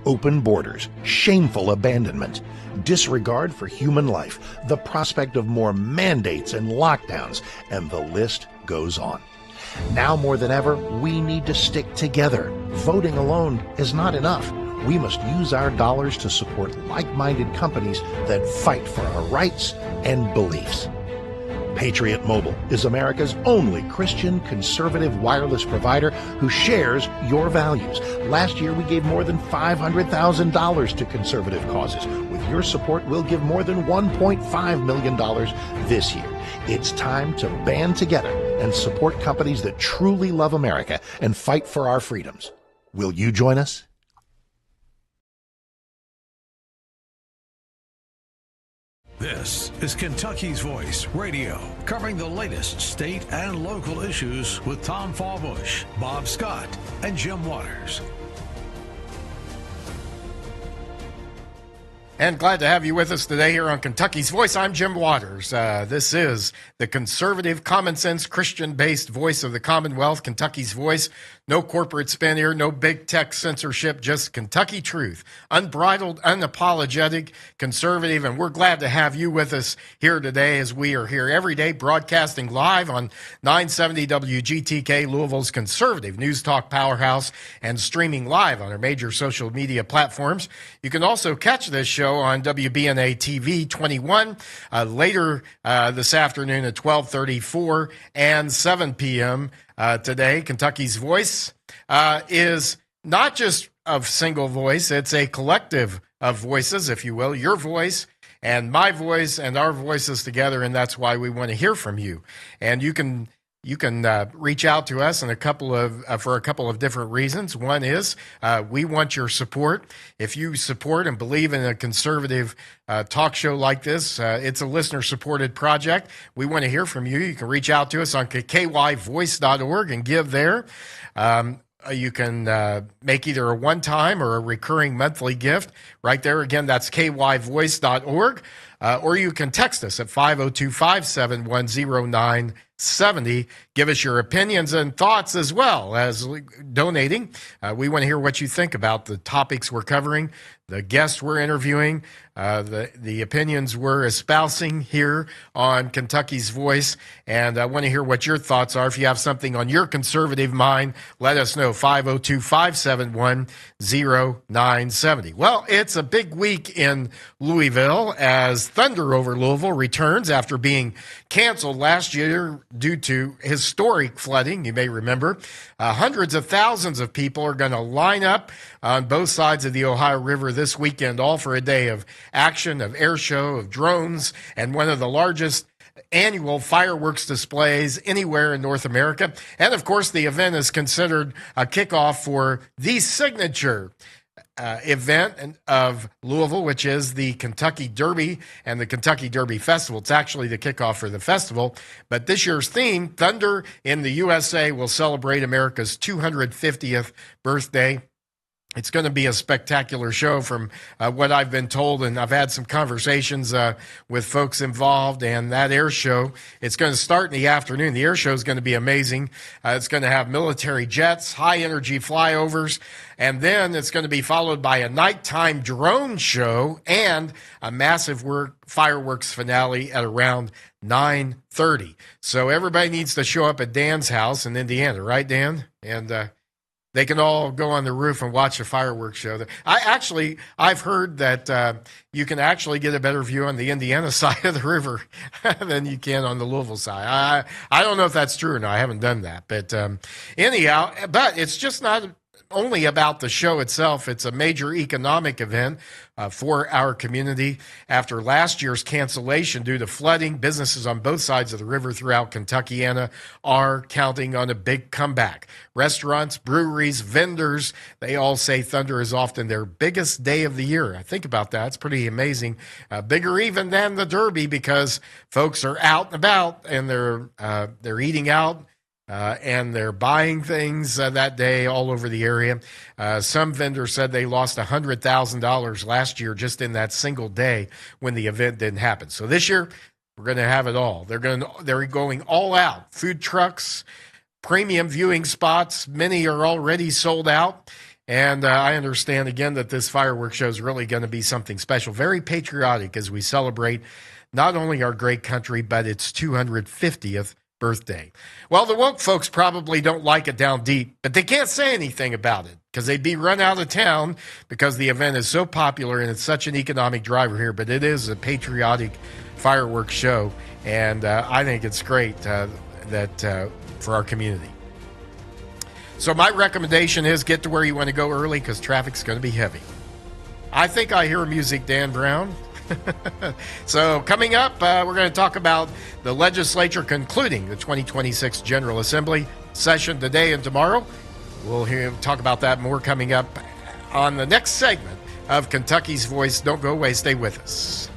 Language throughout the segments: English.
open borders, shameful abandonment, disregard for human life, the prospect of more mandates and lockdowns, and the list goes on. Now more than ever, we need to stick together. Voting alone is not enough. We must use our dollars to support like-minded companies that fight for our rights and beliefs. Patriot Mobile is America's only Christian conservative wireless provider who shares your values. Last year, we gave more than $500,000 to conservative causes. With your support, we'll give more than $1.5 million this year. It's time to band together and support companies that truly love America and fight for our freedoms. Will you join us? This is Kentucky's Voice Radio, covering the latest state and local issues with Tom Fallbush, Bob Scott, and Jim Waters. And glad to have you with us today here on Kentucky's Voice. I'm Jim Waters. This is the conservative, common-sense, Christian-based voice of the Commonwealth, Kentucky's Voice. No corporate spin here, no big tech censorship, just Kentucky truth. Unbridled, unapologetic, conservative, and we're glad to have you with us here today as we are here every day broadcasting live on 970 WGTK, Louisville's conservative news talk powerhouse, and streaming live on our major social media platforms. You can also catch this show on WBNA TV 21 later this afternoon at 12:34 and 7 p.m. Today. Kentucky's Voice is not just a single voice, it's a collective of voices, if you will, your voice and my voice and our voices together, and that's why we want to hear from you. And you can reach out to us in for a couple of different reasons. One is we want your support. If you support and believe in a conservative talk show like this, it's a listener-supported project. We want to hear from you. You can reach out to us on kyvoice.org and give there. You can make either a one-time or a recurring monthly gift. Right there, again, that's kyvoice.org. Or you can text us at 502-571-0970. Give us your opinions and thoughts as well as donating. We want to hear what you think about the topics we're covering, the guests we're interviewing, the opinions we're espousing here on Kentucky's Voice. And I want to hear what your thoughts are. If you have something on your conservative mind, let us know, 502-571-0970. Well, it's a big week in Louisville as Thunder over Louisville returns after being canceled last year due to historic flooding. You may remember hundreds of thousands of people are going to line up on both sides of the Ohio River this weekend, all for a day of action, of air show, of drones, and one of the largest annual fireworks displays anywhere in North America. And of course, the event is considered a kickoff for the signature event of Louisville, which is the Kentucky Derby and the Kentucky Derby Festival. It's actually the kickoff for the festival. But this year's theme, Thunder in the USA, will celebrate America's 250th birthday. It's going to be a spectacular show from what I've been told, and I've had some conversations with folks involved, and that air show, it's going to start in the afternoon. The air show is going to be amazing. It's going to have military jets, high-energy flyovers, and then it's going to be followed by a nighttime drone show and a massive fireworks finale at around 9:30. So everybody needs to show up at Dan's house in Indiana, right, Dan? And they can all go on the roof and watch a fireworks show. I've heard that you can actually get a better view on the Indiana side of the river than you can on the Louisville side. I don't know if that's true or not. I haven't done that. But anyhow, but it's just not only about the show itself. It's a major economic event for our community. After last year's cancellation due to flooding, businesses on both sides of the river throughout Kentuckiana are counting on a big comeback. Restaurants, breweries, vendors, they all say Thunder is often their biggest day of the year. I think about that. It's pretty amazing. Bigger even than the Derby because folks are out and about and they're eating out. And they're buying things that day all over the area. Some vendors said they lost $100,000 last year just in that single day when the event didn't happen. So this year, we're going to have it all. They're going all out. Food trucks, premium viewing spots, many are already sold out. And I understand, again, that this fireworks show is really going to be something special, very patriotic as we celebrate not only our great country, but its 250th birthday. Well, the woke folks probably don't like it down deep, but they can't say anything about it because they'd be run out of town because the event is so popular and it's such an economic driver here. But it is a patriotic fireworks show, and I think it's great that for our community. So my recommendation is get to where you want to go early because traffic's going to be heavy. I think I hear music, Dan Brown. So coming up, we're going to talk about the legislature concluding the 2026 General Assembly session today and tomorrow. We'll talk about that more coming up on the next segment of Kentucky's Voice. Don't go away. Stay with us.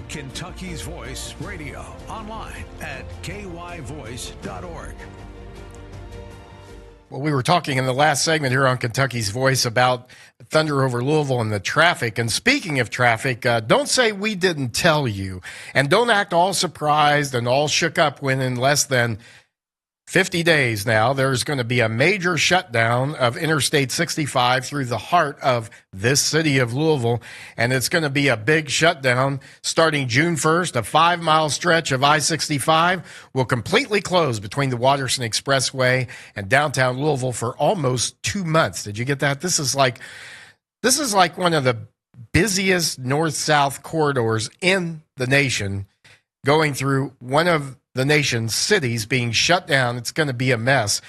Kentucky's Voice Radio, online at kyvoice.org. Well, we were talking in the last segment here on Kentucky's Voice about thunder over Louisville and the traffic. And speaking of traffic, don't say we didn't tell you. And don't act all surprised and all shook up when in less than 50 days now, there's going to be a major shutdown of Interstate 65 through the heart of this city of Louisville. And it's going to be a big shutdown starting June 1st. A 5-mile stretch of I-65 will completely close between the Watterson Expressway and downtown Louisville for almost 2 months. Did you get that? This is like one of the busiest north-south corridors in the nation, going through one of the nation's cities being shut down. It's going to be a mess.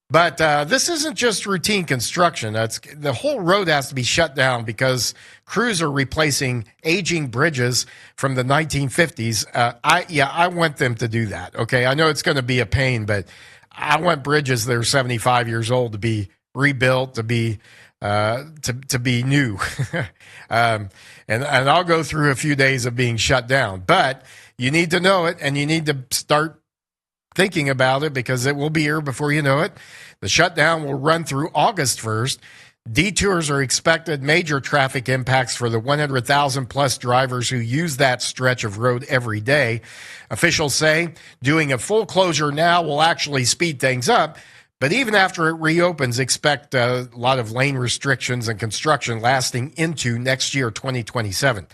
But this isn't just routine construction. The whole road has to be shut down because crews are replacing aging bridges from the 1950s. I want them to do that. Okay, I know it's going to be a pain, but I want bridges that are 75 years old to be rebuilt, to be new. And I'll go through a few days of being shut down, but you need to know it, and you need to start thinking about it because it will be here before you know it. The shutdown will run through August 1st. Detours are expected, major traffic impacts for the 100,000 plus drivers who use that stretch of road every day. Officials say doing a full closure now will actually speed things up, but even after it reopens, expect a lot of lane restrictions and construction lasting into next year, 2027.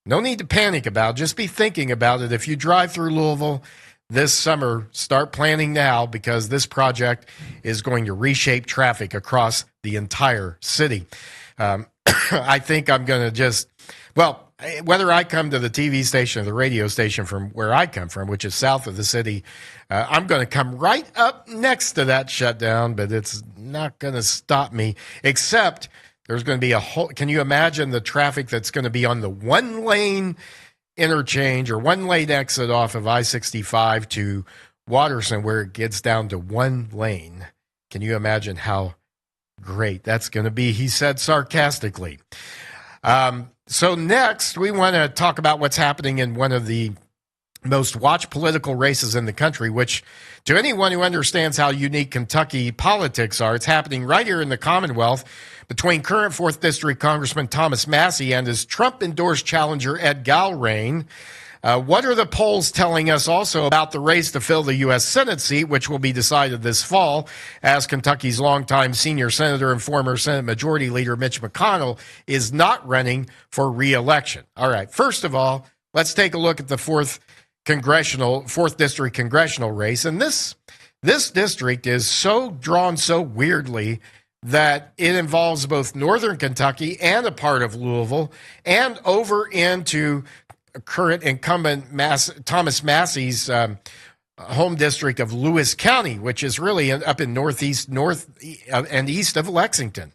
No need to panic about it. Just be thinking about it. If you drive through Louisville this summer, start planning now because this project is going to reshape traffic across the entire city. I think I'm going to whether I come to the TV station or the radio station from where I come from, which is south of the city, I'm going to come right up next to that shutdown, but it's not going to stop me, except there's going to be can you imagine the traffic that's going to be on the one-lane interchange or one-lane exit off of I-65 to Watterson where it gets down to one lane? Can you imagine how great that's going to be? He said sarcastically. So next, we want to talk about what's happening in one of the most watched political races in the country, which to anyone who understands how unique Kentucky politics are, it's happening right here in the Commonwealth between current 4th District Congressman Thomas Massie and his Trump-endorsed challenger Ed Galrain. What are the polls telling us also about the race to fill the U.S. Senate seat, which will be decided this fall, as Kentucky's longtime senior senator and former Senate Majority Leader Mitch McConnell is not running for re-election? All right, first of all, let's take a look at the 4th District congressional race. And this district is so drawn so weirdly that it involves both northern Kentucky and a part of Louisville and over into current incumbent Thomas Massey's home district of Lewis County, which is really up in north and east of Lexington.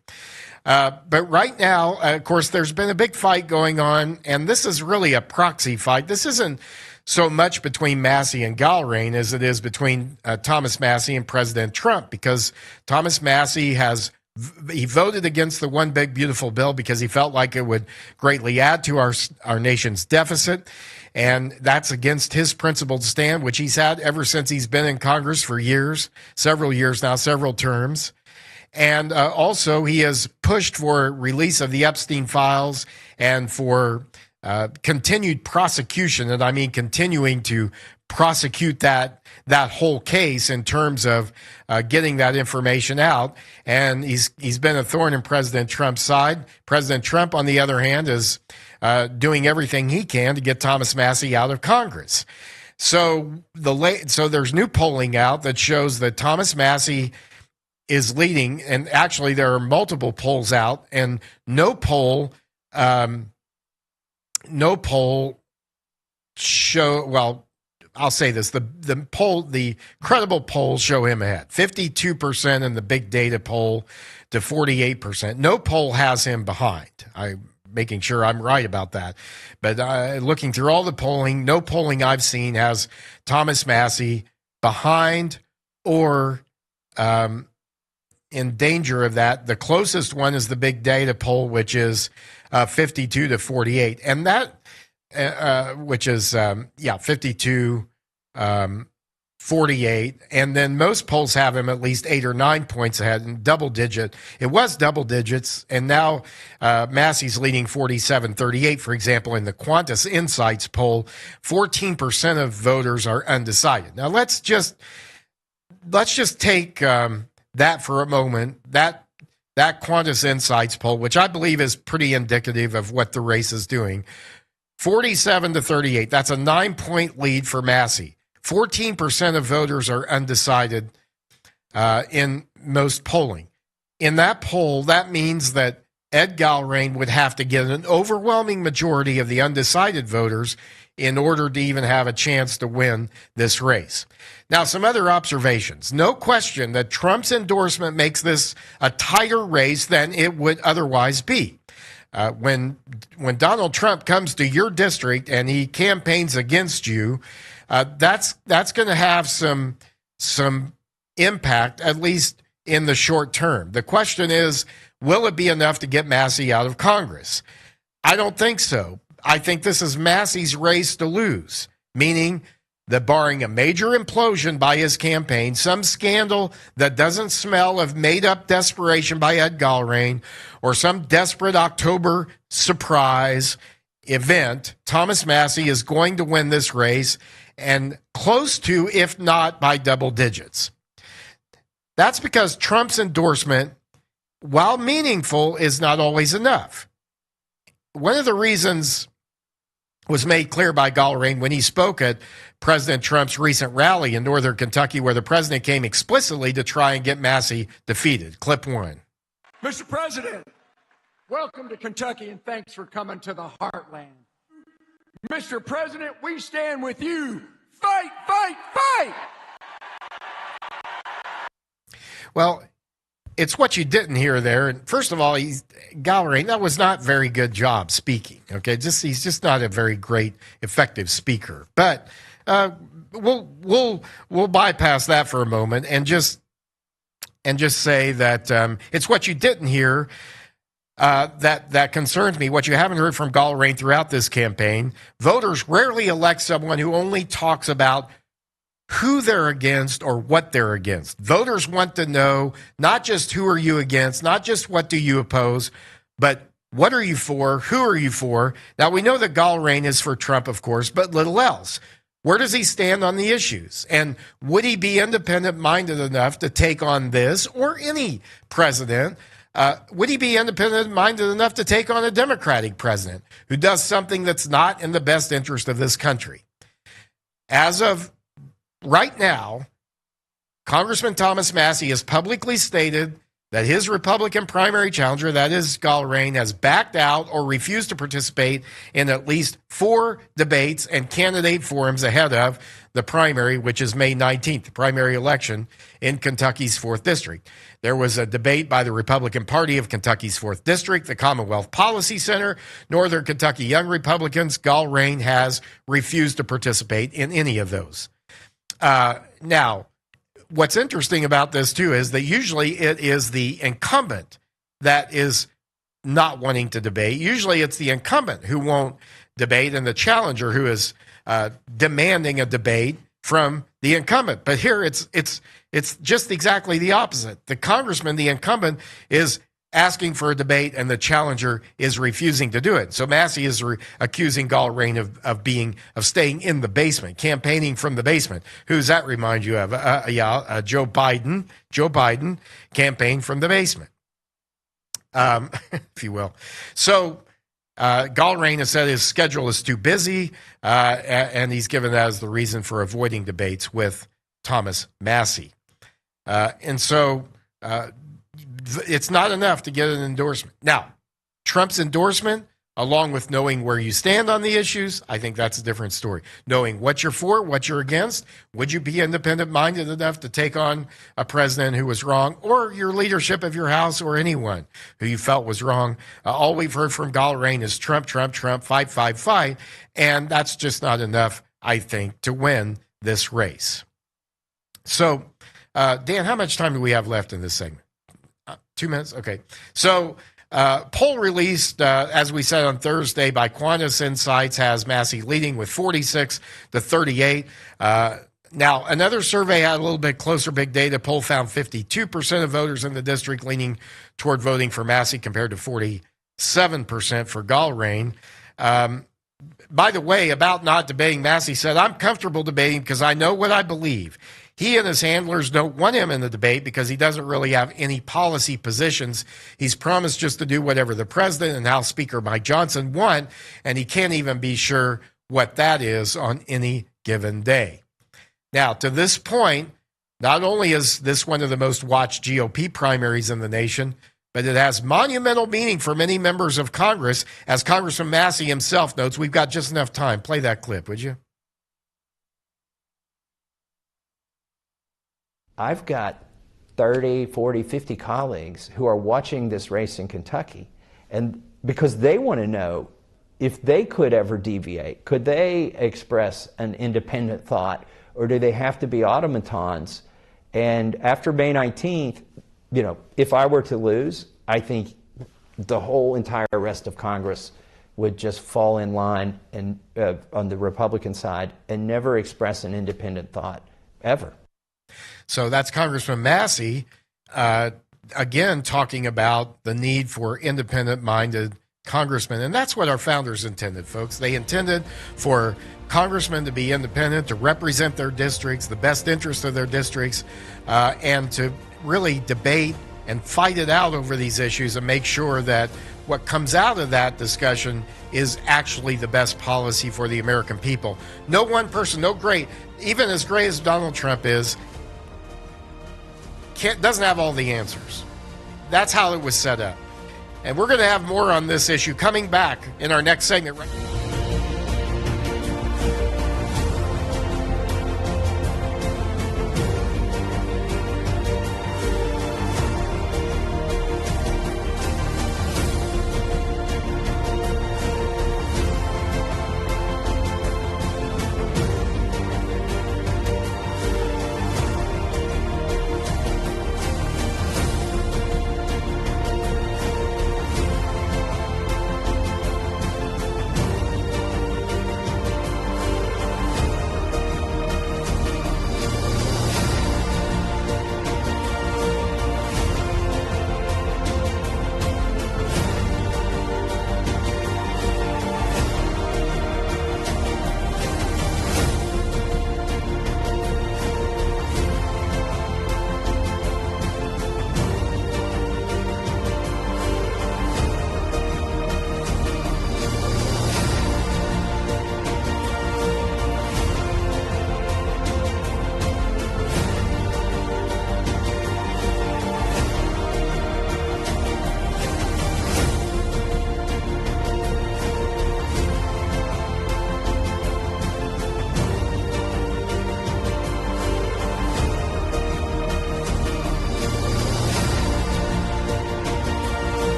But right now, of course, there's been a big fight going on, and this is really a proxy fight. This isn't so much between Massey and Gallrain as it is between Thomas Massey and President Trump, because Thomas Massey he voted against the One Big Beautiful Bill because he felt like it would greatly add to our nation's deficit. And that's against his principled stand, which he's had ever since he's been in Congress for several years now, several terms. And also he has pushed for release of the Epstein files and for continued prosecution. And I mean continuing to prosecute that whole case in terms of getting that information out. And he's been a thorn in President Trump's side. President Trump, on the other hand, is doing everything he can to get Thomas Massey out of Congress. So there's new polling out that shows that Thomas Massey is leading, and actually there are multiple polls out, and no poll show, well, I'll say this, the credible polls show him ahead, 52% in the big data poll to 48%. No poll has him behind. I'm making sure I'm right about that. But looking through all the polling, no polling I've seen has Thomas Massey behind or in danger of that. The closest one is the big data poll, which is 52 to 48. And that, which is, 52, 48. And then most polls have him at least 8 or 9 points ahead in double digit. It was double digits. And now Massey's leading 47-38, for example, in the Qantas Insights poll. 14% of voters are undecided. Now let's just take that for a moment, that Qantas Insights poll, which I believe is pretty indicative of what the race is doing. 47 to 38, that's a 9-point lead for Massey. 14% of voters are undecided in most polling. In that poll, that means that Ed Gallrain would have to get an overwhelming majority of the undecided voters in order to even have a chance to win this race. Now, some other observations. No question that Trump's endorsement makes this a tighter race than it would otherwise be. When Donald Trump comes to your district and he campaigns against you, that's going to have some impact, at least in the short term. The question is, will it be enough to get Massey out of Congress? I don't think so. I think this is Massey's race to lose, meaning that barring a major implosion by his campaign, some scandal that doesn't smell of made-up desperation by Ed Gallrain, or some desperate October surprise event, Thomas Massey is going to win this race, and close to, if not by double digits. That's because Trump's endorsement, while meaningful, is not always enough. One of the reasons was made clear by Gallrain when he spoke at President Trump's recent rally in northern Kentucky, where the president came explicitly to try and get Massey defeated. Clip 1. Mr. President, welcome to Kentucky and thanks for coming to the heartland. Mr. President, we stand with you. Fight, fight, fight! Well, it's what you didn't hear there. And first of all, Gallrain, that was not very good job speaking. Okay, he's just not a very great, effective speaker. But we'll bypass that for a moment and just say that it's what you didn't hear that concerns me. What you haven't heard from Gallrain throughout this campaign. Voters rarely elect someone who only talks about who they're against or what they're against. Voters want to know not just who are you against, not just what do you oppose, but what are you for, who are you for. Now, we know that Gallrain is for Trump, of course, but little else. Where does he stand on the issues? And would he be independent-minded enough to take on this or any president? Would he be independent-minded enough to take on a Democratic president who does something that's not in the best interest of this country? As of right now, Congressman Thomas Massey has publicly stated that his Republican primary challenger, that is Gallrain, has backed out or refused to participate in at least 4 debates and candidate forums ahead of the primary, which is May 19th, the primary election in Kentucky's 4th District. There was a debate by the Republican Party of Kentucky's 4th District, the Commonwealth Policy Center, Northern Kentucky Young Republicans. Gallrain has refused to participate in any of those. Now, what's interesting about this, too, is that usually it is the incumbent that is not wanting to debate. Usually it's the incumbent who won't debate and the challenger who is demanding a debate from the incumbent. But here it's just exactly the opposite. The congressman, the incumbent, is asking for a debate and the challenger is refusing to do it. So Massey is accusing Gallrain of staying in the basement, campaigning from the basement. Who's that remind you of? Joe Biden. Joe Biden campaigned from the basement, if you will. So Gallrain has said his schedule is too busy, and he's given that as the reason for avoiding debates with Thomas Massey. And so it's not enough to get an endorsement. Now, Trump's endorsement, along with knowing where you stand on the issues, I think that's a different story. Knowing what you're for, what you're against, would you be independent-minded enough to take on a president who was wrong, or your leadership of your house, or anyone who you felt was wrong? All we've heard from Gallrain is Trump, Trump, Trump, fight, fight, fight, and that's just not enough, I think, to win this race. So, Dan, how much time do we have left in this segment? 2 minutes? Okay. So, poll released, as we said on Thursday, by Qantas Insights has Massey leading with 46 to 38. Now, another survey had a little bit closer big data poll found 52% of voters in the district leaning toward voting for Massey compared to 47% for Gallrain. By the way, about not debating, Massey said, "I'm comfortable debating because I know what I believe." He and his handlers don't want him in the debate because he doesn't really have any policy positions. He's promised just to do whatever the president and House Speaker Mike Johnson want, and he can't even be sure what that is on any given day. Now, to this point, not only is this one of the most watched GOP primaries in the nation, but it has monumental meaning for many members of Congress. As Congressman Massey himself notes, we've got just enough time. Play that clip, would you? I've got 30, 40, 50 colleagues who are watching this race in Kentucky, and because they want to know if they could ever deviate, could they express an independent thought, or do they have to be automatons? And after May 19th, you know, if I were to lose, I think the whole entire rest of Congress would just fall in line and on the Republican side and never express an independent thought, ever. So that's Congressman Massey, again, talking about the need for independent-minded congressmen. And that's what our founders intended, folks. They intended for congressmen to be independent, to represent their districts, the best interest of their districts, and to really debate and fight it out over these issues and make sure that what comes out of that discussion is actually the best policy for the American people. No one person, even as great as Donald Trump is, doesn't have all the answers. That's how it was set up. And we're going to have more on this issue coming back in our next segment.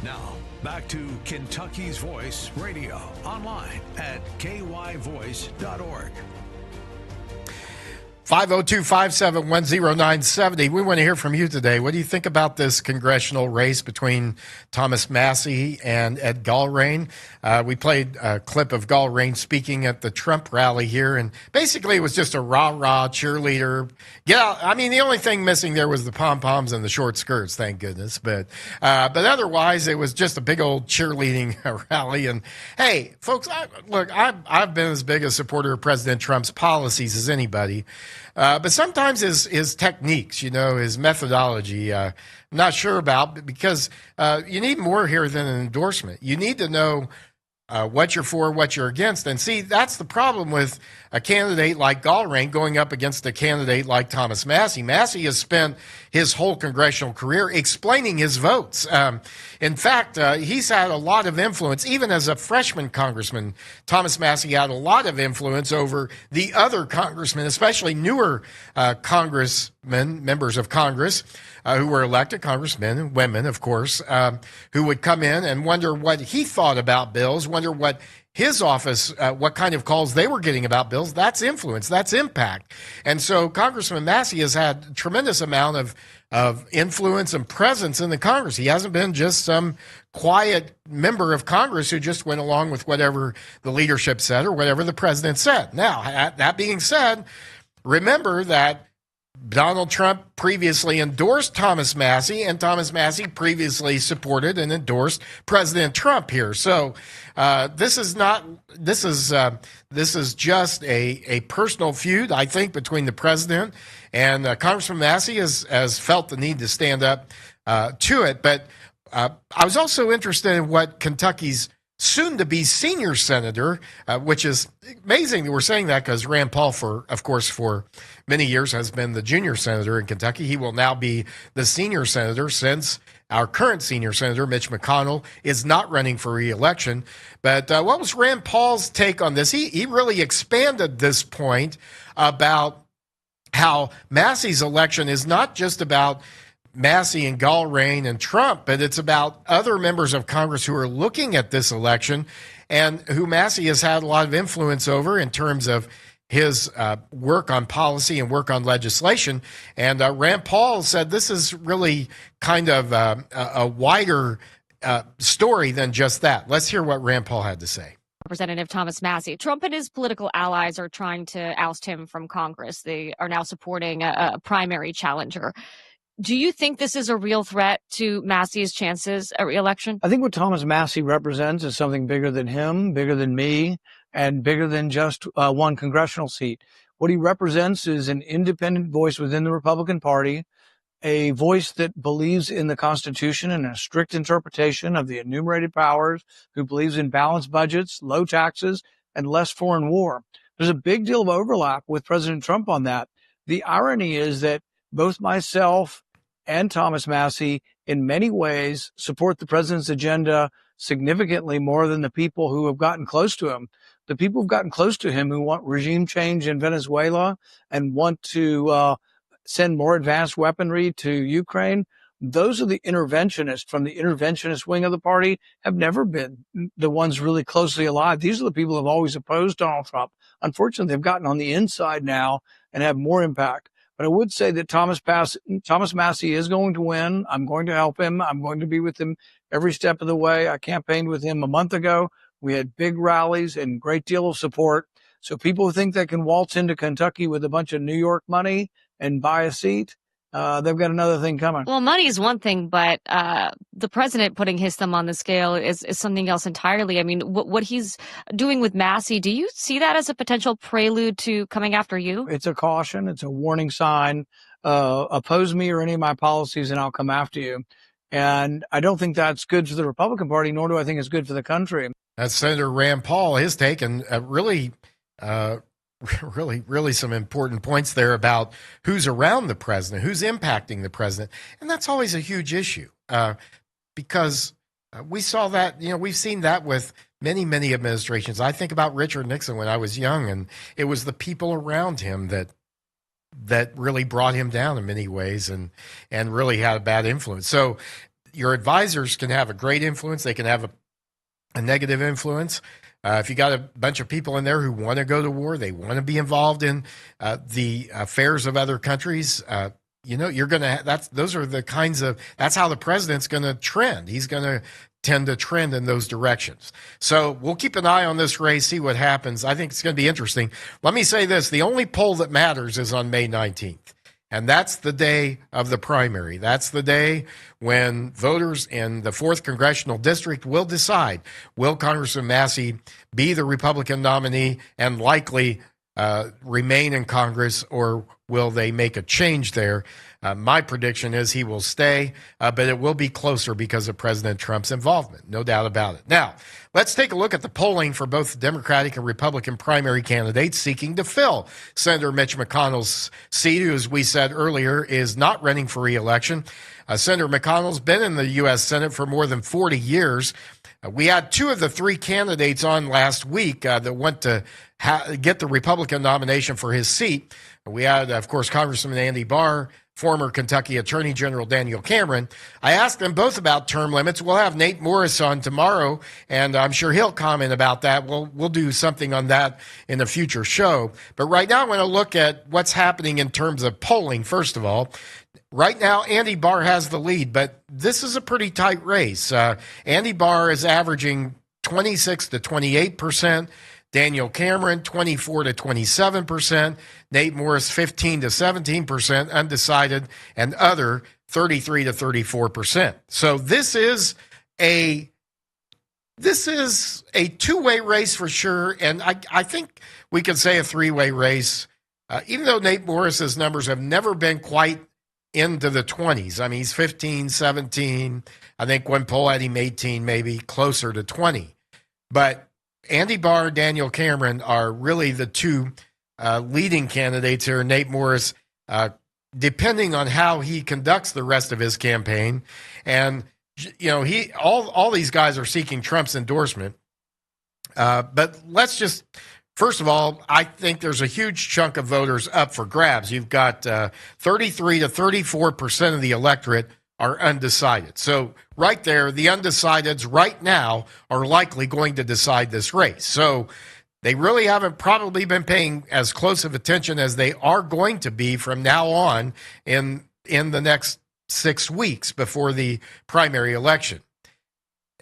Now, back to Kentucky's Voice Radio, online at kyvoice.org. 502-571-0970. We want to hear from you today. What do you think about this congressional race between Thomas Massie and Ed Gallrein? We played a clip of Gallrein speaking at the Trump rally here, and basically it was just a rah-rah cheerleader. Yeah, I mean, the only thing missing there was the pom-poms and the short skirts, thank goodness. But otherwise, it was just a big old cheerleading rally. And, hey, folks, I've been as big a supporter of President Trump's policies as anybody. But sometimes his techniques, his methodology, I'm not sure about, because you need more here than an endorsement. You need to know what you're for, what you're against. And see, that's the problem with a candidate like Gallrein going up against a candidate like Thomas Massie. Massie has spent his whole congressional career explaining his votes. In fact, he's had a lot of influence. Even as a freshman congressman, Thomas Massie had a lot of influence over the other congressmen, especially newer congressmen, members of Congress, who were elected, congressmen and women, of course, who would come in and wonder what he thought about bills, wonder what his office, what kind of calls they were getting about bills. That's influence, that's impact. And so Congressman Massie has had a tremendous amount of influence and presence in the Congress. He hasn't been just some quiet member of Congress who just went along with whatever the leadership said or whatever the president said. Now, that being said, remember that Donald Trump previously endorsed Thomas Massie, and Thomas Massie previously supported and endorsed President Trump here. So this is just a personal feud, I think, between the president and Congressman Massie has felt the need to stand up to it. But I was also interested in what Kentucky's soon-to-be senior senator, which is amazing that we're saying that because Rand Paul, for many years has been the junior senator in Kentucky. He will now be the senior senator since our current senior senator, Mitch McConnell, is not running for re-election. But what was Rand Paul's take on this? He really expanded this point about how Massie's election is not just about Massie and Gallrein and Trump, but it's about other members of Congress who are looking at this election and who Massie has had a lot of influence over in terms of his work on policy and work on legislation. And Rand Paul said this is really kind of a wider story than just that. Let's hear what Rand Paul had to say. Representative Thomas Massie. Trump and his political allies are trying to oust him from Congress. They are now supporting a primary challenger. Do you think this is a real threat to Massie's chances at re-election? I think what Thomas Massie represents is something bigger than him, bigger than me, and bigger than just one congressional seat. What he represents is an independent voice within the Republican Party, a voice that believes in the Constitution and a strict interpretation of the enumerated powers, who believes in balanced budgets, low taxes, and less foreign war. There's a big deal of overlap with President Trump on that. The irony is that both myself and Thomas Massie, in many ways, support the president's agenda significantly more than the people who have gotten close to him. The people who've gotten close to him who want regime change in Venezuela and want to send more advanced weaponry to Ukraine, those are the interventionists from the interventionist wing of the party, have never been the ones really closely alive. These are the people who have always opposed Donald Trump. Unfortunately, they've gotten on the inside now and have more impact. But I would say that Thomas Massie is going to win. I'm going to help him. I'm going to be with him every step of the way. I campaigned with him a month ago. We had big rallies and great deal of support. So people who think they can waltz into Kentucky with a bunch of New York money and buy a seat, they've got another thing coming. Well, money is one thing, but the president putting his thumb on the scale is something else entirely. I mean, what he's doing with Massie, do you see that as a potential prelude to coming after you? It's a caution. It's a warning sign. Oppose me or any of my policies and I'll come after you. And I don't think that's good for the Republican Party, nor do I think it's good for the country. That's Senator Rand Paul. His take, and really some important points there about who's around the president, who's impacting the president. And that's always a huge issue because we saw that, we've seen that with many, many administrations. I think about Richard Nixon when I was young, and it was the people around him that really brought him down in many ways and really had a bad influence. So your advisors can have a great influence. They can have a negative influence. If you got a bunch of people in there who want to go to war, they want to be involved in the affairs of other countries, you're going to, those are the kinds of, that's how the president's going to trend. He's going to tend to trend in those directions. So we'll keep an eye on this race, see what happens. I think it's going to be interesting. Let me say this, the only poll that matters is on May 19th. And that's the day of the primary. That's the day when voters in the 4th Congressional District will decide, will Congressman Massey be the Republican nominee and likely remain in Congress, or will they make a change there? My prediction is he will stay, but it will be closer because of President Trump's involvement, no doubt about it. Now, let's take a look at the polling for both Democratic and Republican primary candidates seeking to fill Senator Mitch McConnell's seat, who, as we said earlier, is not running for re-election. Senator McConnell's been in the U.S. Senate for more than 40 years. We had 2 of the 3 candidates on last week that went to get the Republican nomination for his seat. We had, of course, Congressman Andy Barr, former Kentucky Attorney General Daniel Cameron. I asked them both about term limits. We'll have Nate Morris on tomorrow, and I'm sure he'll comment about that. We'll do something on that in a future show. But right now, I want to look at what's happening in terms of polling, first of all. Right now, Andy Barr has the lead, but this is a pretty tight race. Andy Barr is averaging 26 to 28%. Daniel Cameron, 24 to 27%. Nate Morris, 15 to 17%. Undecided, and other, 33 to 34%. So this is a two-way race for sure, and I think we could say a three-way race. Even though Nate Morris's numbers have never been quite into the 20s. I mean, he's 15, 17. I think one poll had him 18, maybe closer to 20. But Andy Barr, Daniel Cameron are really the 2 leading candidates here. Nate Morris, depending on how he conducts the rest of his campaign, and all these guys are seeking Trump's endorsement. But let's just, first of all, I think there's a huge chunk of voters up for grabs. You've got 33 to 34% of the electorate are undecided. So right there, the undecideds right now are likely going to decide this race. So they really haven't probably been paying as close of attention as they are going to be from now on in the next 6 weeks before the primary election.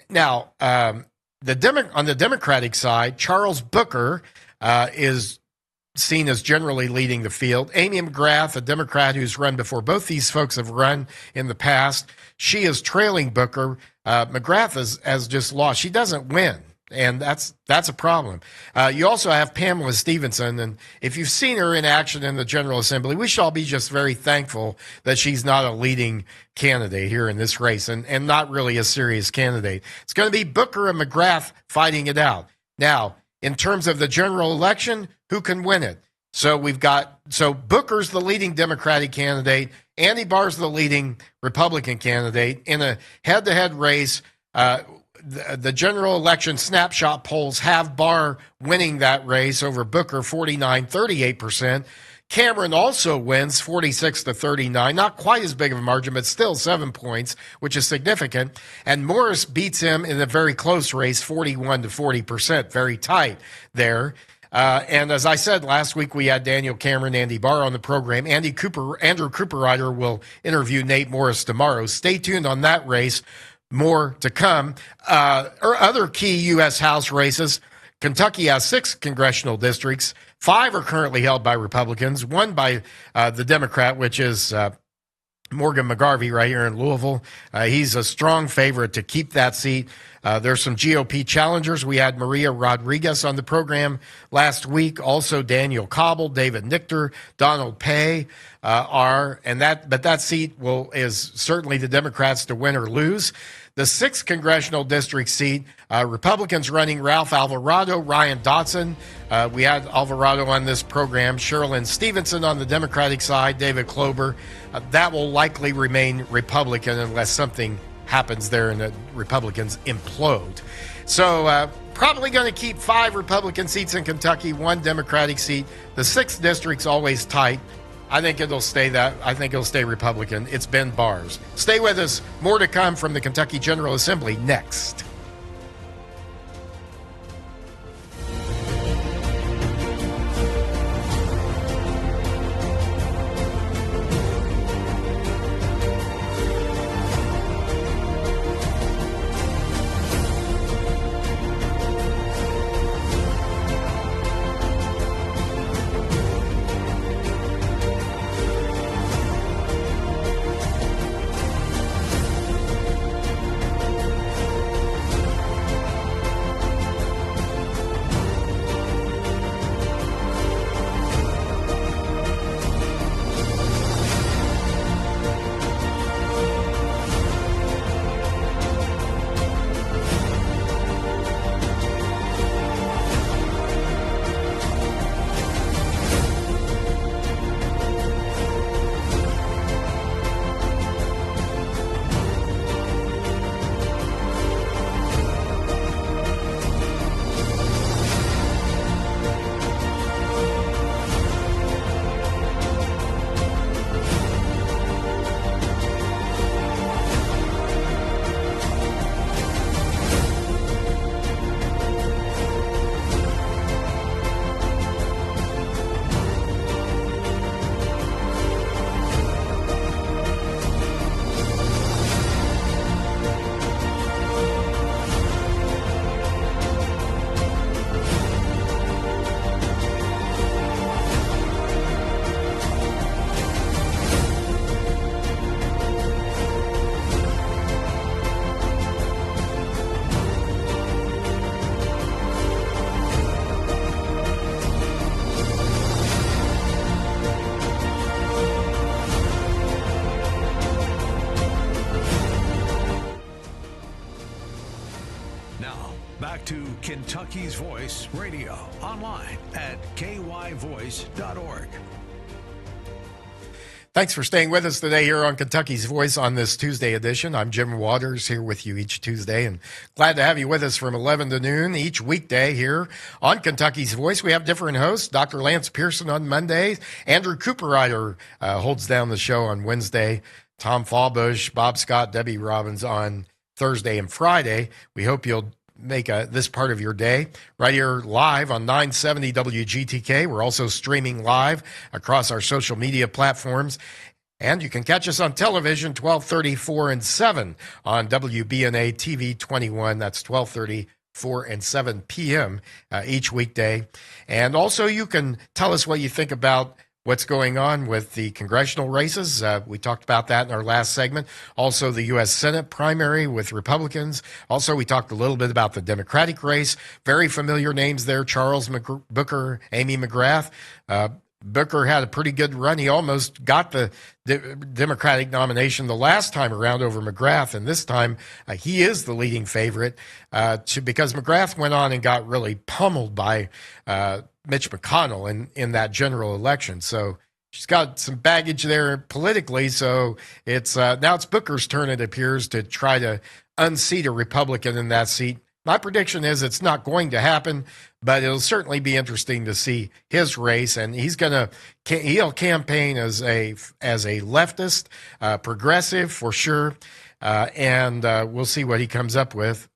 Now, on the Democratic side, Charles Booker is seen as generally leading the field. Amy McGrath, a Democrat who's run before both these folks have run in the past, she is trailing Booker. McGrath has just lost. She doesn't win, and that's a problem. You also have Pamela Stevenson, and if you've seen her in action in the General Assembly, we should all be just very thankful that she's not a leading candidate here in this race and not really a serious candidate. It's going to be Booker and McGrath fighting it out. Now, in terms of the general election, who can win it? So Booker's the leading Democratic candidate. Andy Barr's the leading Republican candidate. In a head-to-head race, the general election snapshot polls have Barr winning that race over Booker, 49-38%. Cameron also wins 46 to 39, not quite as big of a margin, but still 7 points, which is significant. And Morris beats him in a very close race, 41 to 40%, very tight there. And as I said last week, we had Daniel Cameron, Andy Barr on the program. Andrew Cooperrider will interview Nate Morris tomorrow. Stay tuned on that race. More to come. Other key U.S. House races. Kentucky has 6 congressional districts. 5 are currently held by Republicans, 1 by the Democrat, which is Morgan McGarvey right here in Louisville. He's a strong favorite to keep that seat. There's some GOP challengers. We had Maria Rodriguez on the program last week. Also Daniel Cobble, David Nichter, Donald Pay but that seat is certainly the Democrats to win or lose. The 6th congressional district seat, Republicans running Ralph Alvarado, Ryan Dotson. We had Alvarado on this program. Sherilyn Stevenson on the Democratic side, David Klobuchar. That will likely remain Republican unless something happens there and the Republicans implode. So probably going to keep 5 Republican seats in Kentucky, 1 Democratic seat. The 6th district's always tight. I think it'll stay that. I think it'll stay Republican. It's Ben Bars. Stay with us. More to come from the Kentucky General Assembly next. Kentucky's Voice Radio, online at kyvoice.org. Thanks for staying with us today here on Kentucky's Voice on this Tuesday edition. I'm Jim Waters here with you each Tuesday, and glad to have you with us from 11 to noon each weekday here on Kentucky's Voice. We have different hosts. Dr. Lance Pearson on Mondays. Andrew Cooperrider holds down the show on Wednesday. Tom Fallbush, Bob Scott, Debbie Robbins on Thursday and Friday. We hope you'll make this part of your day right here live on 970 WGTK. We're also streaming live across our social media platforms. And you can catch us on television 12:30, 4 and 7 on WBNA TV 21. That's 12:30, 4 and 7 p.m. Each weekday. And also you can tell us what you think about what's going on with the congressional races. We talked about that in our last segment. Also, the U.S. Senate primary with Republicans. Also, we talked a little bit about the Democratic race. Very familiar names there, Charles Booker, Amy McGrath. Booker had a pretty good run. He almost got the Democratic nomination the last time around over McGrath, and this time he is the leading favorite because McGrath went on and got really pummeled by Mitch McConnell in that general election. So she's got some baggage there politically. So it's now it's Booker's turn, it appears, to try to unseat a Republican in that seat. My prediction is it's not going to happen, but it'll certainly be interesting to see his race, and he'll campaign as a leftist, progressive for sure, and we'll see what he comes up with.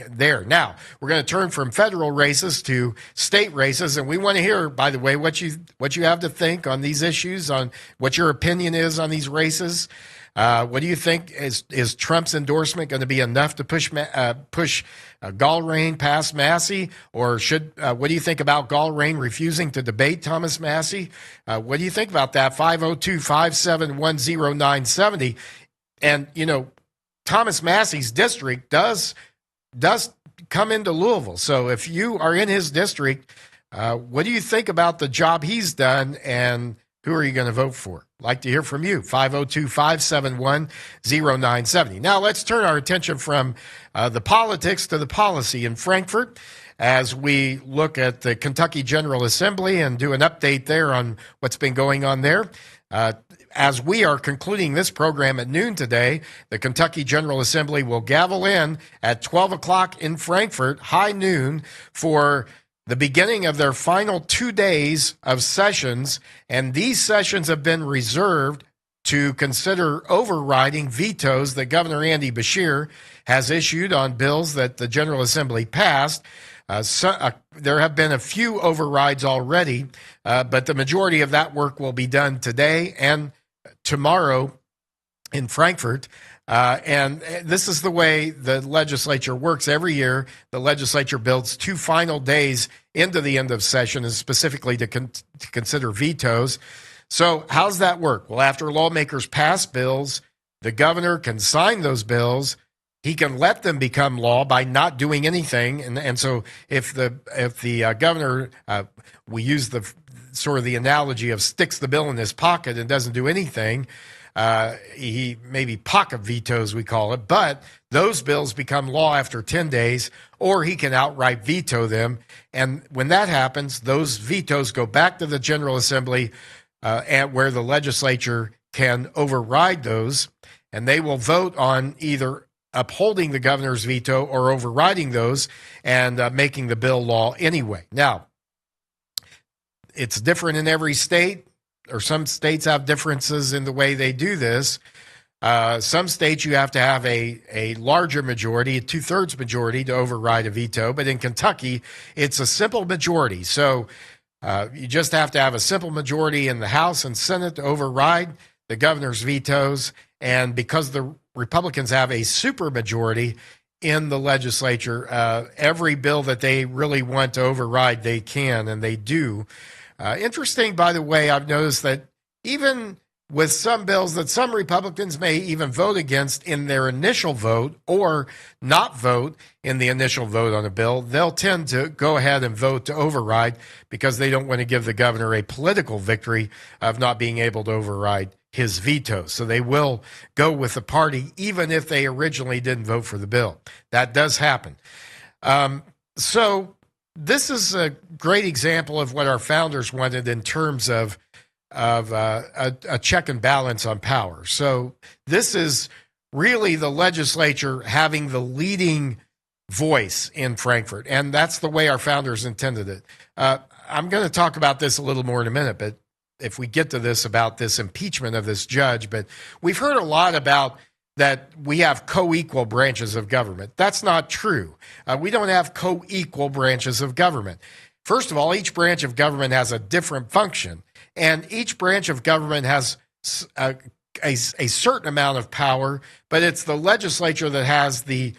There. Now, we're going to turn from federal races to state races, and we want to hear, by the way, what you have to think on these issues, on what your opinion is on these races. What do you think? Is Trump's endorsement going to be enough to push Gallrein past Massey, or what do you think about Gallrein refusing to debate Thomas Massey? What do you think about that? 502-571-0970. And Thomas Massey's district does come into Louisville. So if you are in his district, what do you think about the job he's done, and who are you going to vote for? Like to hear from you. 502-571-0970. Now let's turn our attention from the politics to the policy in Frankfort as we look at the Kentucky General Assembly and do an update there on what's been going on there. As we are concluding this program at noon today, the Kentucky General Assembly will gavel in at 12 o'clock in Frankfort, high noon, for the beginning of their final 2 days of sessions, and these sessions have been reserved to consider overriding vetoes that Governor Andy Beshear has issued on bills that the General Assembly passed. There have been a few overrides already, but the majority of that work will be done today and tomorrow in Frankfurt. And this is the way the legislature works every year. The legislature builds 2 final days into the end of session, and specifically to consider vetoes. So how's that work? Well, after lawmakers pass bills, the governor can sign those bills. He can let them become law by not doing anything. And so if the governor, we use the sort of the analogy of sticks the bill in his pocket and doesn't do anything, he maybe pocket vetoes, we call it, but those bills become law after 10 days, or he can outright veto them. And when that happens, those vetoes go back to the General Assembly, and where the legislature can override those, and they will vote on either upholding the governor's veto or overriding those and making the bill law anyway. Now, it's different in every state, or some states have differences in the way they do this. Some states you have to have a larger majority, a 2/3 majority to override a veto, but in Kentucky, it's a simple majority. So you just have to have a simple majority in the House and Senate to override the governor's vetoes. And because the Republicans have a supermajority in the legislature, every bill that they really want to override, they can, and they do. Interesting, by the way, I've noticed that even with some bills that some Republicans may even vote against in their initial vote or not vote in the initial vote on a bill, they'll tend to go ahead and vote to override because they don't want to give the governor a political victory of not being able to override his veto. So they will go with the party even if they originally didn't vote for the bill. That does happen. So this is a great example of what our founders wanted in terms of a check and balance on power. So this is really the legislature having the leading voice in Frankfurt, and that's the way our founders intended it. I'm going to talk about this a little more in a minute, but if we get to this about this impeachment of this judge, but we've heard a lot about that we have co-equal branches of government. That's not true. We don't have co-equal branches of government. First of all, each branch of government has a different function, and each branch of government has a certain amount of power, but it's the legislature that has the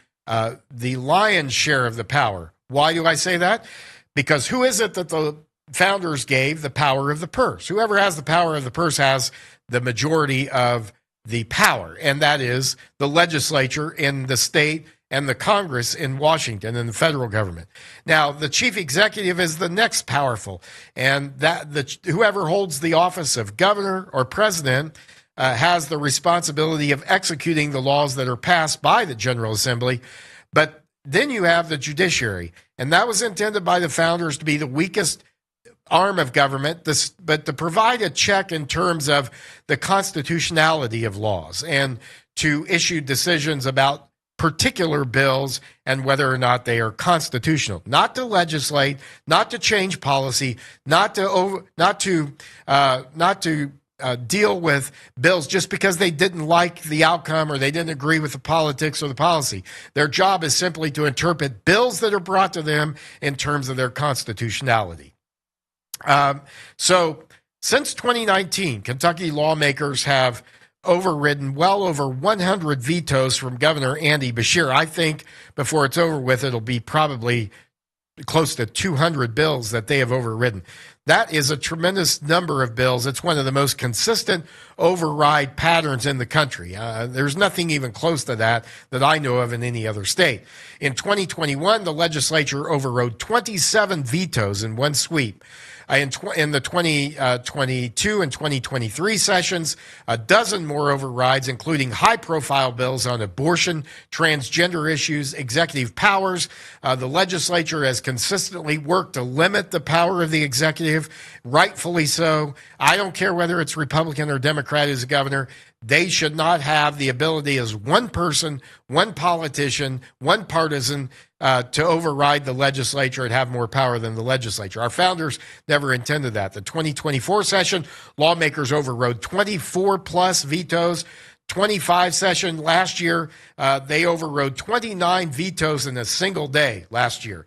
lion's share of the power. Why do I say that? Because who is it that the founders gave the power of the purse? Whoever has the power of the purse has the majority of the power, and that is the legislature in the state and the Congress in Washington and the federal government. Now, the chief executive is the next powerful, and whoever holds the office of governor or president has the responsibility of executing the laws that are passed by the General Assembly. But then you have the judiciary, and that was intended by the founders to be the weakest arm of government, but to provide a check in terms of the constitutionality of laws and to issue decisions about particular bills and whether or not they are constitutional. Not to legislate, not to change policy, not to deal with bills just because they didn't like the outcome or they didn't agree with the politics or the policy. Their job is simply to interpret bills that are brought to them in terms of their constitutionality. So since 2019, Kentucky lawmakers have overridden well over 100 vetoes from Governor Andy Beshear. I think before it's over with, it'll be probably close to 200 bills that they have overridden. That is a tremendous number of bills. It's one of the most consistent override patterns in the country. There's nothing even close to that I know of in any other state. In 2021, the legislature overrode 27 vetoes in one sweep. In the 2022 and 2023 sessions, a dozen more overrides, including high-profile bills on abortion, transgender issues, executive powers. The legislature has consistently worked to limit the power of the executive, rightfully so. I don't care whether it's Republican or Democrat as a governor. They should not have the ability as one person, one politician, one partisan to override the legislature and have more power than the legislature. Our founders never intended that. The 2024 session, lawmakers overrode 24 plus vetoes. 25 session last year, they overrode 29 vetoes in a single day last year.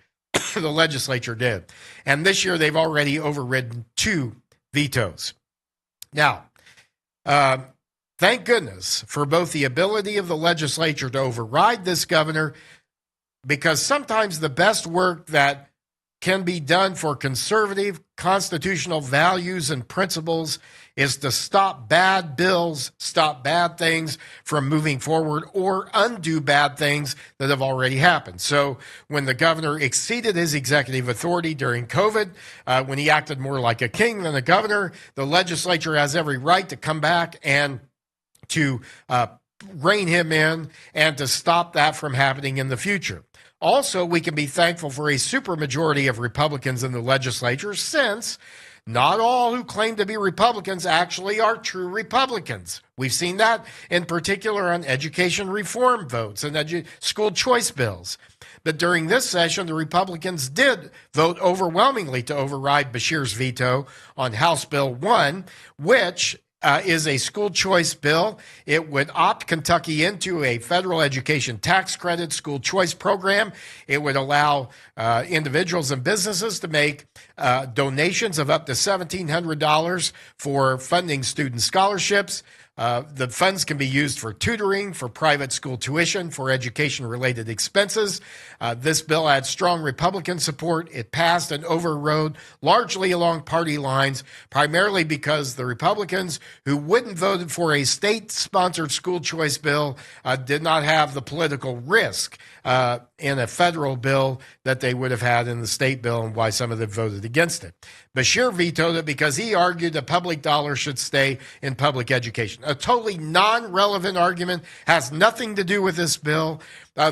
The legislature did. And this year, they've already overridden 2 vetoes. Now, thank goodness for both the ability of the legislature to override this governor, because sometimes the best work that can be done for conservative constitutional values and principles is to stop bad bills, stop bad things from moving forward, or undo bad things that have already happened. So when the governor exceeded his executive authority during COVID, when he acted more like a king than a governor, the legislature has every right to come back and to rein him in and to stop that from happening in the future. Also, we can be thankful for a supermajority of Republicans in the legislature, since not all who claim to be Republicans actually are true Republicans. We've seen that in particular on education reform votes and school choice bills. But during this session, the Republicans did vote overwhelmingly to override Beshear's veto on House Bill 1, which is a school choice bill. It would opt Kentucky into a federal education tax credit school choice program. It would allow individuals and businesses to make donations of up to $1,700 for funding student scholarships. The funds can be used for tutoring, for private school tuition, for education-related expenses. This bill had strong Republican support. It passed and overrode largely along party lines, primarily because the Republicans who wouldn't vote for a state-sponsored school choice bill did not have the political risk in a federal bill that they would have had in the state bill, and why some of them voted against it. Beshear vetoed it because he argued the public dollar should stay in public education. A totally non-relevant argument, has nothing to do with this bill.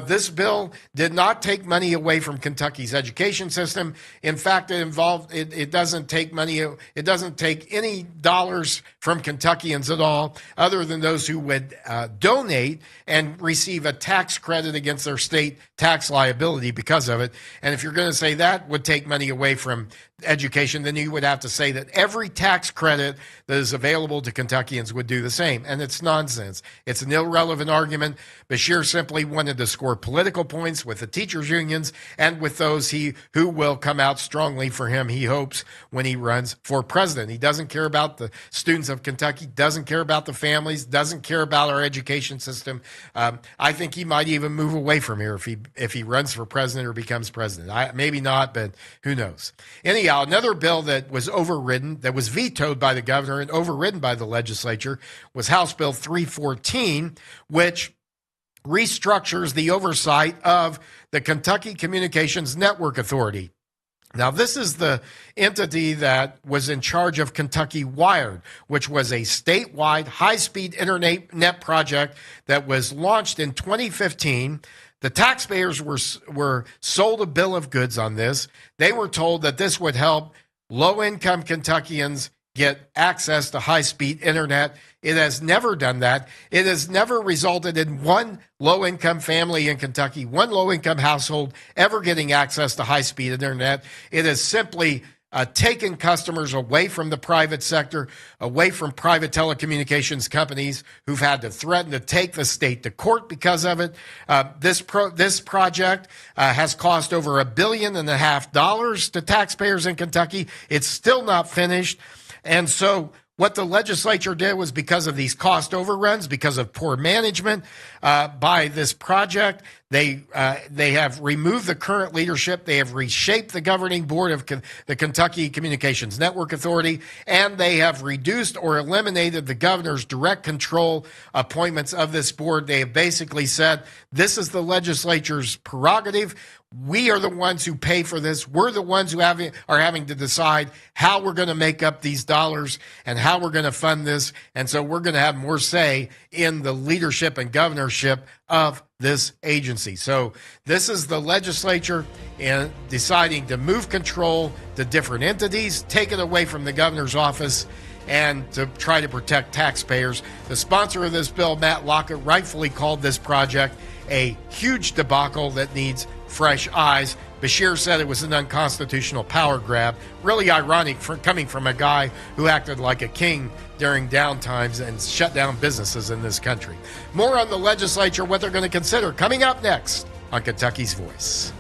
This bill did not take money away from Kentucky's education system. In fact, it doesn't take money. It doesn't take any dollars from Kentuckians at all, other than those who would donate and receive a tax credit against their state tax liability because of it. And if you're going to say that would take money away from education, then you would have to say that every tax credit that is available to Kentuckians would do the same. And it's nonsense. It's an irrelevant argument. Beshear simply wanted to score political points with the teachers' unions and with those who will come out strongly for him, he hopes, when he runs for president. He doesn't care about the students of Kentucky, doesn't care about the families, doesn't care about our education system. I think he might even move away from here if he runs for president or becomes president. Maybe not, but who knows. Anyhow, another bill that was overridden, that was vetoed by the governor and overridden by the legislature, was House Bill 314, which restructures the oversight of the Kentucky Communications Network Authority. Now, this is the entity that was in charge of Kentucky Wired, which was a statewide high-speed internet project that was launched in 2015. The taxpayers were sold a bill of goods on this. They were told that this would help low-income Kentuckians get access to high-speed internet. It has never done that. It has never resulted in one low-income family in Kentucky, one low-income household ever getting access to high-speed internet. It has simply taken customers away from the private sector, away from private telecommunications companies who've had to threaten to take the state to court because of it. This project has cost over $1.5 billion to taxpayers in Kentucky. It's still not finished. And so what the legislature did was, because of these cost overruns, because of poor management by this project, they have removed the current leadership. They have reshaped the governing board of the Kentucky Communications Network Authority, and they have reduced or eliminated the governor's direct control appointments of this board. They have basically said, this is the legislature's prerogative. We are the ones who pay for this. We're the ones who are having to decide how we're going to make up these dollars and how we're going to fund this. And so we're going to have more say in the leadership and governorship of this agency. So this is the legislature deciding to move control to different entities, take it away from the governor's office, and to try to protect taxpayers. The sponsor of this bill, Matt Lockett, rightfully called this project a huge debacle that needs fresh eyes. Beshear said it was an unconstitutional power grab. Really ironic coming from a guy who acted like a king during downtimes and shut down businesses in this country. More on the legislature, what they're going to consider, coming up next on Kentucky's Voice.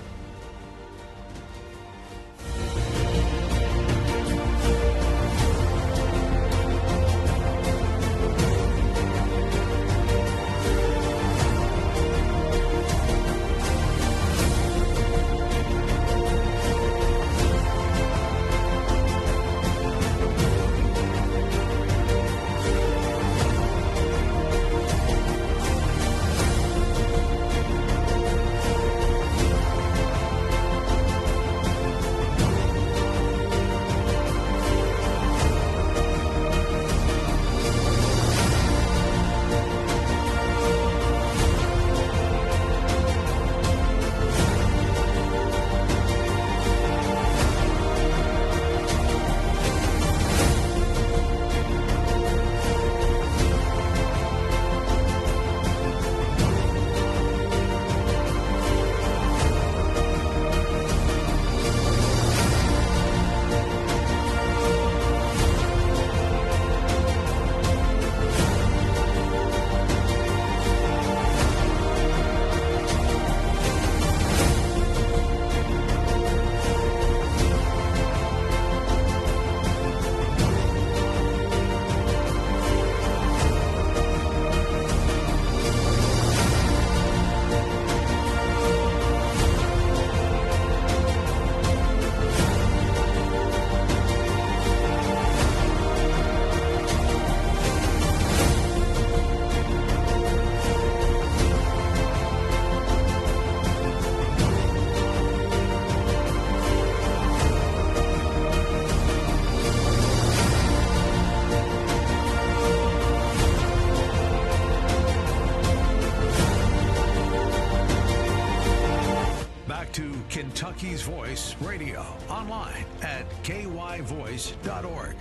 Kentucky's Voice Radio, online at kyvoice.org.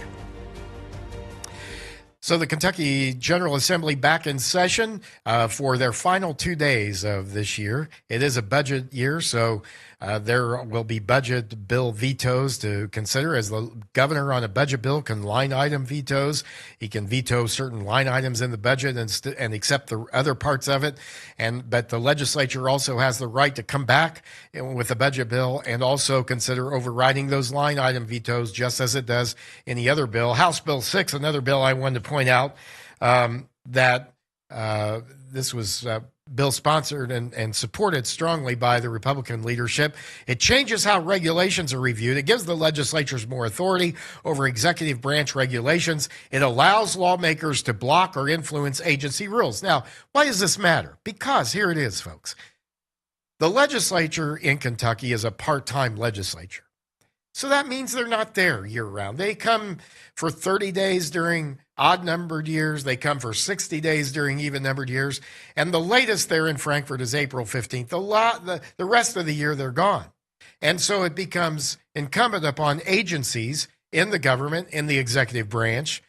So the Kentucky General Assembly back in session for their final 2 days of this year. It is a budget year, so there will be budget bill vetoes to consider, as the governor on a budget bill can line item vetoes. He can veto certain line items in the budget and accept the other parts of it. But the legislature also has the right to come back with a budget bill and also consider overriding those line item vetoes, just as it does any other bill. House Bill 6, another bill I wanted to point out, that this was bill sponsored and supported strongly by the Republican leadership. It changes how regulations are reviewed. It gives the legislatures more authority over executive branch regulations. It allows lawmakers to block or influence agency rules. Now, why does this matter? Because here it is, folks. The legislature in Kentucky is a part-time legislature. So that means they're not there year-round. They come for 30 days during odd-numbered years. They come for 60 days during even-numbered years. And the latest there in Frankfort is April 15th. The rest of the year, they're gone. And so it becomes incumbent upon agencies in the government, in the executive branch,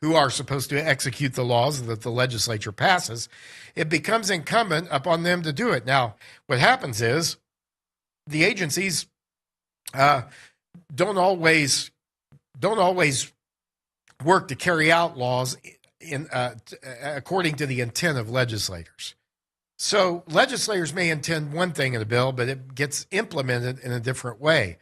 who are supposed to execute the laws that the legislature passes. It becomes incumbent upon them to do it. Now, what happens is the agencies don't always work to carry out laws according to the intent of legislators. So legislators may intend one thing in a bill, but it gets implemented in a different way.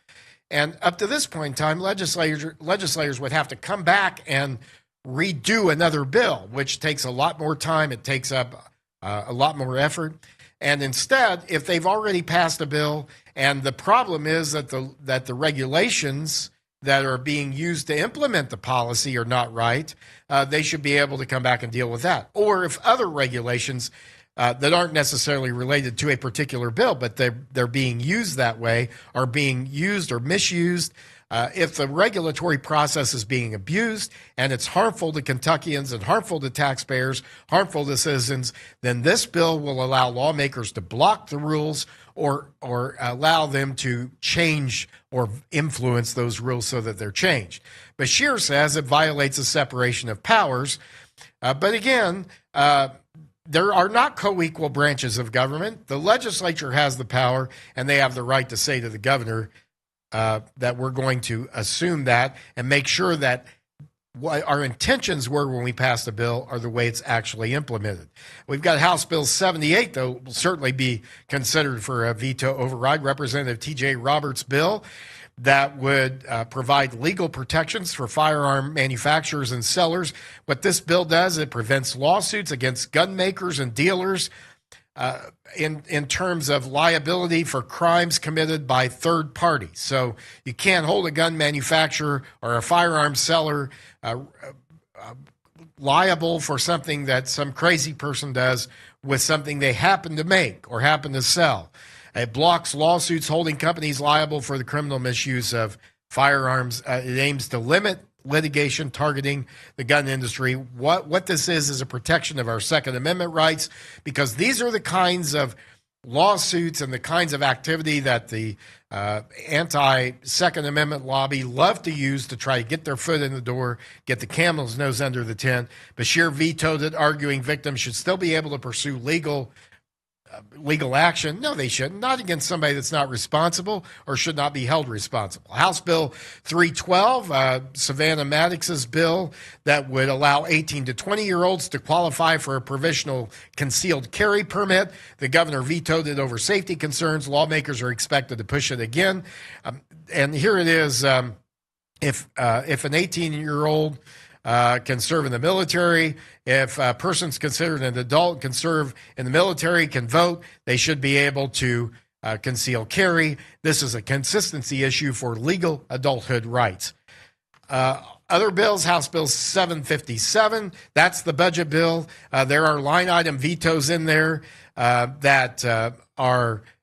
And up to this point in time, legislators would have to come back and redo another bill, which takes a lot more time. It takes up a lot more effort. And instead, if they've already passed a bill, and the problem is that the regulations that are being used to implement the policy are not right, they should be able to come back and deal with that. Or if other regulations that aren't necessarily related to a particular bill, but they're being used that way, are being used or misused, If the regulatory process is being abused and it's harmful to Kentuckians and harmful to taxpayers, harmful to citizens, then this bill will allow lawmakers to block the rules or allow them to change or influence those rules so that they're changed. Beshear says it violates the separation of powers. But again, there are not co-equal branches of government. The legislature has the power, and they have the right to say to the governor, that we're going to assume that and make sure that what our intentions were when we passed the bill are the way it's actually implemented. We've got House Bill 78, though, will certainly be considered for a veto override. Representative T.J. Roberts' bill that would provide legal protections for firearm manufacturers and sellers. What this bill does, it prevents lawsuits against gun makers and dealers in terms of liability for crimes committed by third parties. So you can't hold a gun manufacturer or a firearm seller liable for something that some crazy person does with something they happen to make or happen to sell. It blocks lawsuits holding companies liable for the criminal misuse of firearms. It aims to limit litigation targeting the gun industry. What this is a protection of our Second Amendment rights, because these are the kinds of lawsuits and the kinds of activity that the anti-Second Amendment lobby love to use to try to get their foot in the door, get the camel's nose under the tent. Beshear vetoed it, arguing victims should still be able to pursue legal action. No, they shouldn't. Not against somebody that's not responsible or should not be held responsible. House Bill 312, Savannah Maddox's bill that would allow 18 to 20-year-olds to qualify for a provisional concealed carry permit. The governor vetoed it over safety concerns. Lawmakers are expected to push it again. And here it is. If an 18-year-old can serve in the military, if a person's considered an adult, can serve in the military, can vote, they should be able to conceal carry. This is a consistency issue for legal adulthood rights. Other bills, House Bill 757, that's the budget bill. There are line item vetoes in there that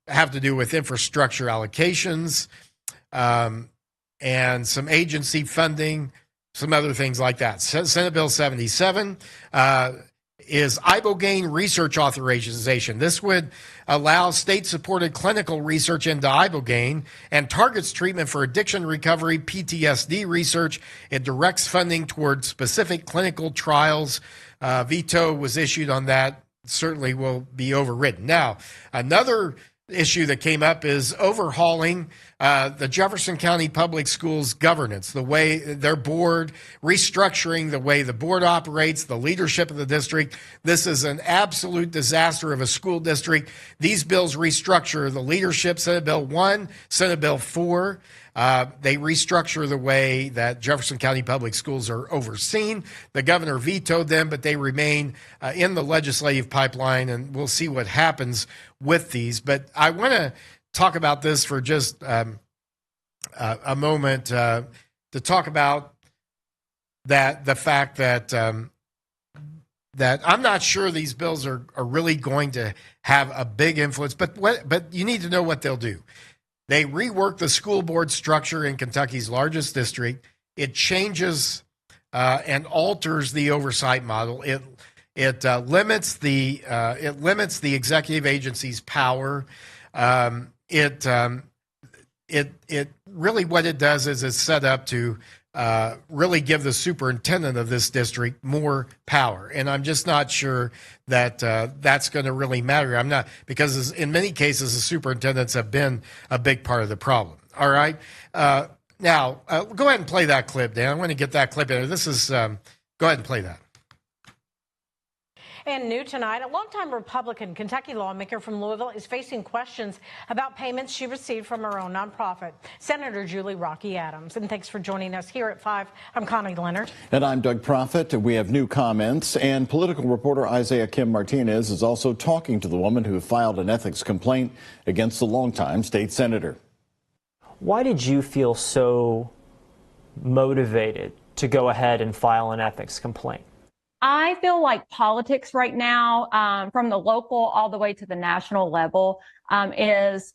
have to do with infrastructure allocations and some agency funding, some other things like that. Senate Bill 77 is ibogaine research authorization. This would allow state-supported clinical research into ibogaine and targets treatment for addiction recovery, PTSD research. It directs funding towards specific clinical trials. Veto was issued on that. Certainly will be overridden. Now, another issue that came up is overhauling the Jefferson County Public Schools governance, the way their board, restructuring the way the board operates, the leadership of the district. This is an absolute disaster of a school district. These bills restructure the leadership. Senate Bill 1, Senate Bill 4. They restructure the way that Jefferson County Public Schools are overseen. The governor vetoed them, but they remain in the legislative pipeline, and we'll see what happens with these. But I want to talk about this for just a moment to talk about the fact that that I'm not sure these bills are really going to have a big influence, but you need to know what they'll do. They rework the school board structure in Kentucky's largest district. It changes and alters the oversight model. It limits the executive agency's power. It really, what it does is it's set up to really give the superintendent of this district more power. And I'm just not sure that that's going to really matter. I'm not, because in many cases, the superintendents have been a big part of the problem. All right. Now, go ahead and play that clip, Dan. I want to get that clip in. This is, go ahead and play that. And new tonight, a longtime Republican Kentucky lawmaker from Louisville is facing questions about payments she received from her own nonprofit. Senator Julie Rocky Adams. And thanks for joining us here at 5. I'm Connie Leonard. And I'm Doug Proffitt. We have new comments. And political reporter Isaiah Kim Martinez is also talking to the woman who filed an ethics complaint against the longtime state senator. Why did you feel so motivated to go ahead and file an ethics complaint? I feel like politics right now, from the local all the way to the national level, is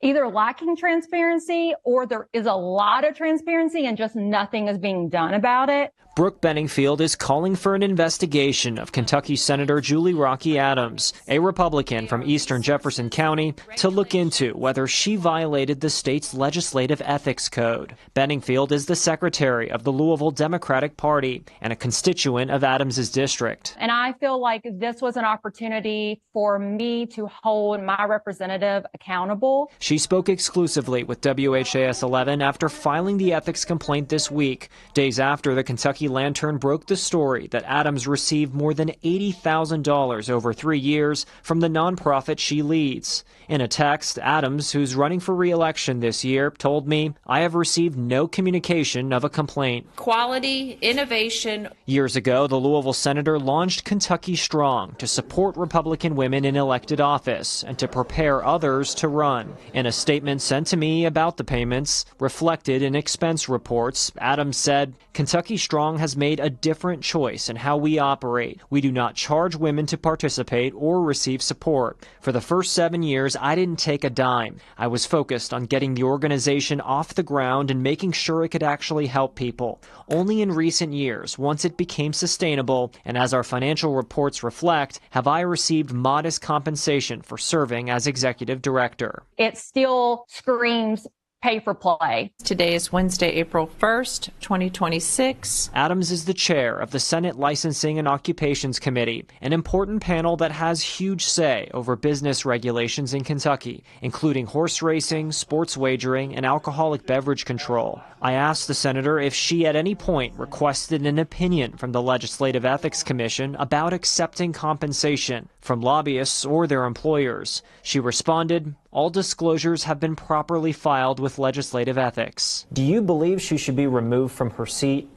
either lacking transparency or there is a lot of transparency and just nothing is being done about it. Brooke Benningfield is calling for an investigation of Kentucky Senator Julie Rocky Adams, a Republican from eastern Jefferson County, to look into whether she violated the state's legislative ethics code. Benningfield is the secretary of the Louisville Democratic Party and a constituent of Adams's district. And I feel like this was an opportunity for me to hold my representative accountable. She spoke exclusively with WHAS 11 after filing the ethics complaint this week, days after the Kentucky Lantern broke the story that Adams received more than $80,000 over 3 years from the nonprofit she leads. In a text, Adams, who's running for re-election this year, told me, "I have received no communication of a complaint." Quality, innovation. Years ago, the Louisville senator launched Kentucky Strong to support Republican women in elected office and to prepare others to run. In a statement sent to me about the payments, reflected in expense reports, Adams said, "Kentucky Strong has made a different choice in how we operate. We do not charge women to participate or receive support. For the first 7 years, I didn't take a dime. I was focused on getting the organization off the ground and making sure it could actually help people. Only in recent years, once it became sustainable, and as our financial reports reflect, have I received modest compensation for serving as executive director." It still screams pay for play. Today is Wednesday, April 1st, 2026. Adams is the chair of the Senate Licensing and Occupations Committee, an important panel that has huge say over business regulations in Kentucky, including horse racing, sports wagering, and alcoholic beverage control. I asked the senator if she at any point requested an opinion from the Legislative Ethics Commission about accepting compensation from lobbyists or their employers. She responded, "All disclosures have been properly filed with legislative ethics." Do you believe she should be removed from her seat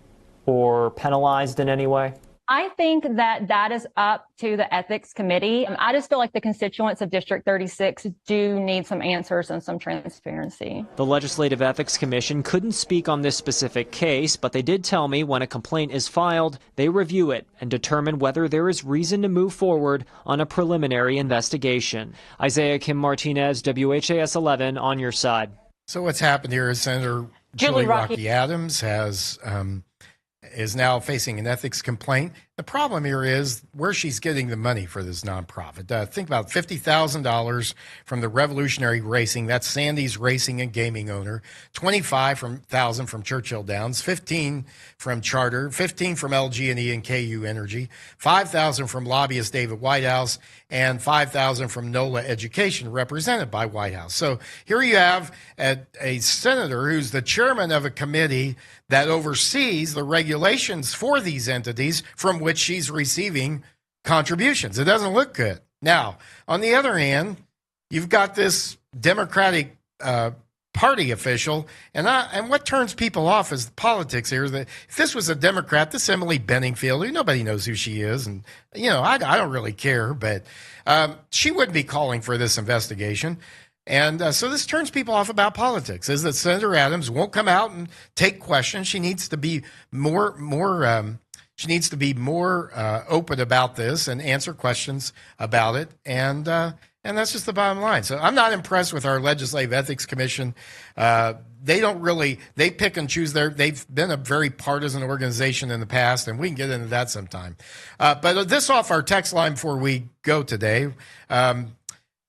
or penalized in any way? I think that that is up to the ethics committee. I just feel like the constituents of District 36 do need some answers and some transparency. The Legislative Ethics Commission couldn't speak on this specific case, but they did tell me when a complaint is filed, they review it and determine whether there is reason to move forward on a preliminary investigation. Isaiah Kim Martinez, WHAS 11, on your side. So what's happened here is Senator Julie Rocky Adams is now facing an ethics complaint. The problem here is where she's getting the money for this nonprofit. Think about $50,000 from the Revolutionary Racing. That's Sandy's racing and gaming owner. $25,000 from Churchill Downs. 15 from Charter. 15 from LG&E and KU Energy. 5,000 from lobbyist David Whitehouse, and 5,000 from NOLA Education, represented by Whitehouse. So here you have a senator who's the chairman of a committee that oversees the regulations for these entities from which she's receiving contributions. It doesn't look good. Now, on the other hand, you've got this Democratic Party official, and what turns people off is the politics here. Is that if this was a Democrat, this Emily Benningfield, who nobody knows who she is, and I don't really care, but she wouldn't be calling for this investigation. And so this turns people off about politics, is that Senator Adams won't come out and take questions. She needs to be more open about this and answer questions about it. And that's just the bottom line. So I'm not impressed with our Legislative Ethics Commission. They pick and choose they've been a very partisan organization in the past, and we can get into that sometime. But this off our text line before we go today.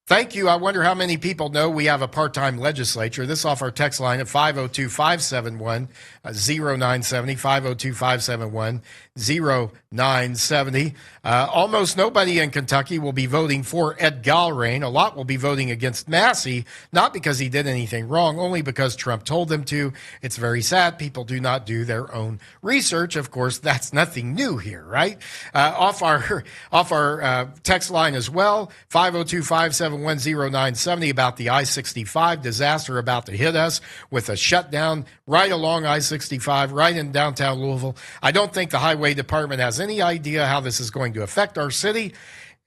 Thank you. I wonder how many people know we have a part-time legislature. This off our text line at 502-571-0970, 502-571-0970. Almost nobody in Kentucky will be voting for Ed Galrain. A lot will be voting against Massey, not because he did anything wrong, only because Trump told them to. It's very sad people do not do their own research. Of course, that's nothing new here, right? Off our text line as well, 502-571-0970, about the I-65 disaster about to hit us with a shutdown right along I-65, right in downtown Louisville. I don't think the Highway Department has any idea how this is going to affect our city.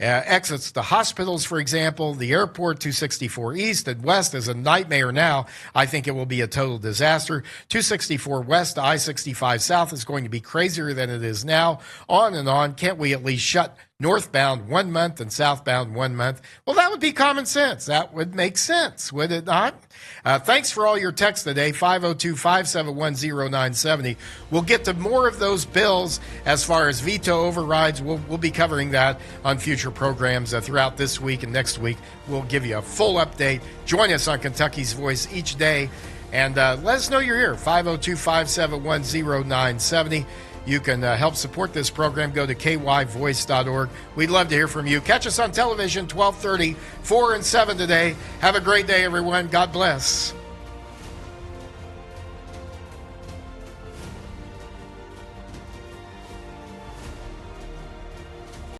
Exits to hospitals, for example, the airport, 264 East and West is a nightmare now. I think it will be a total disaster. 264 West to I-65 South is going to be crazier than it is now. On and on. Can't we at least shut northbound 1 month and southbound 1 month. Well, that would be common sense. That would make sense, would it not? Thanks for all your texts today, 502-571-0970. We'll get to more of those bills as far as veto overrides. We'll be covering that on future programs throughout this week and next week. We'll give you a full update. Join us on Kentucky's Voice each day, and let us know you're here, 502-571-0970. You can help support this program. Go to kyvoice.org. We'd love to hear from you. Catch us on television, 12:30, 4 and 7 today. Have a great day, everyone. God bless.